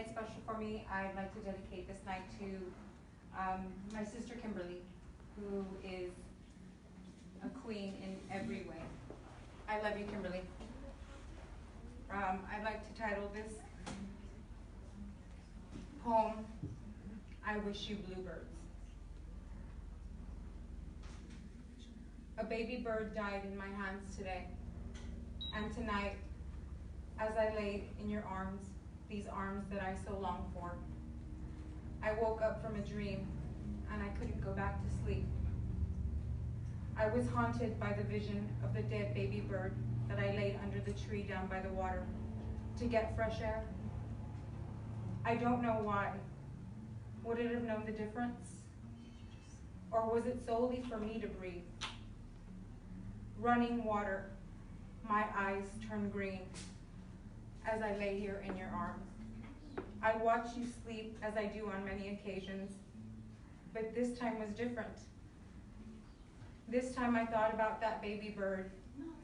tonight's special for me. I'd like to dedicate this night to my sister Kimberly, who is a queen in every way. I love you, Kimberly. I'd like to title this poem, I Wish You Bluebirds. A baby bird died in my hands today, and tonight, as I laid in your arms, these arms that I so long for, I woke up from a dream, and I couldn't go back to sleep. I was haunted by the vision of the dead baby bird that I laid under the tree down by the water to get fresh air. I don't know why. Would it have known the difference? Or was it solely for me to breathe? Running water, my eyes turned green as I lay here in your arms. I watched you sleep as I do on many occasions, but this time was different. This time I thought about that baby bird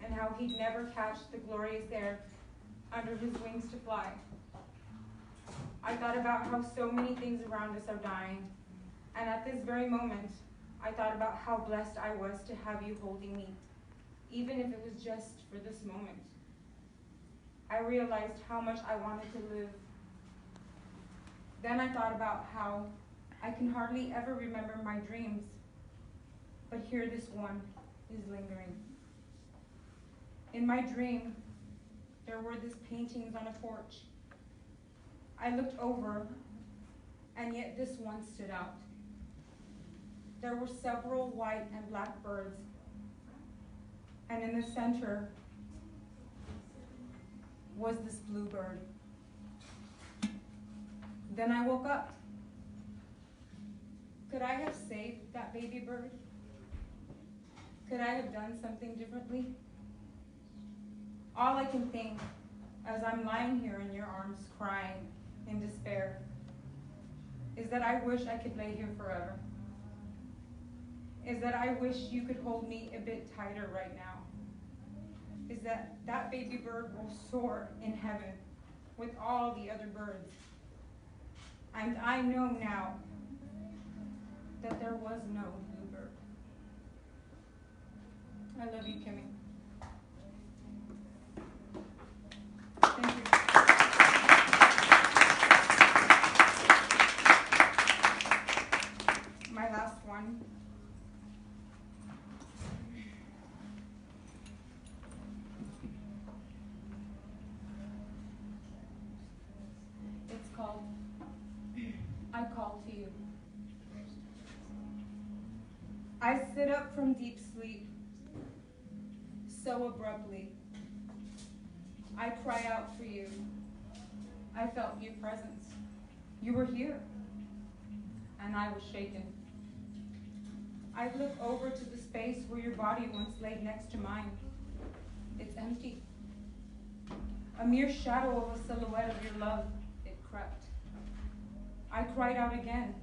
and how he'd never catch the glorious air under his wings to fly. I thought about how so many things around us are dying, and at this very moment, I thought about how blessed I was to have you holding me, even if it was just for this moment. I realized how much I wanted to live. Then I thought about how I can hardly ever remember my dreams, but here this one is lingering. In my dream, there were these paintings on a porch. I looked over, and yet this one stood out. There were several white and black birds, and in the center was this bluebird. Then I woke up. Could I have saved that baby bird? Could I have done something differently? All I can think as I'm lying here in your arms crying in despair is that I wish I could lay here forever. Is that I wish you could hold me a bit tighter right now. Is that that baby bird will soar in heaven with all the other birds. And I know now that there was no bluebird. I love you, Kimmy. Thank you. My last one. It's called I Call to You. I sit up from deep sleep so abruptly. I cry out for you. I felt your presence. You were here, and I was shaken. I look over to the space where your body once laid next to mine. It's empty. A mere shadow of a silhouette of your love, it crept. I cried out again.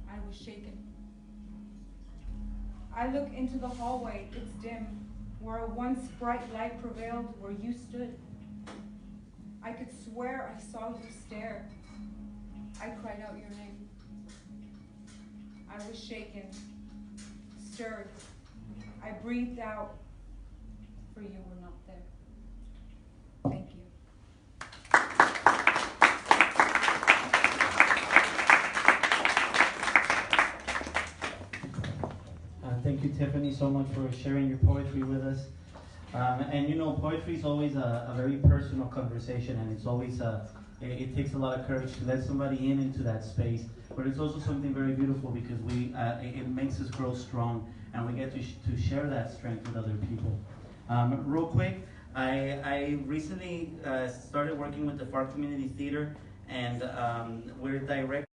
I was shaken. I look into the hallway, it's dim, where a once bright light prevailed where you stood. I could swear I saw you stare. I cried out your name. I was shaken, stirred. I breathed out, for you were not there. Thank you. Thank you, Tiffany, so much for sharing your poetry with us. And you know, poetry is always a very personal conversation, and it's always it takes a lot of courage to let somebody into that space. But it's also something very beautiful because it makes us grow strong, and we get to share that strength with other people. Real quick, I recently started working with the Far Community Theater, and we're direct.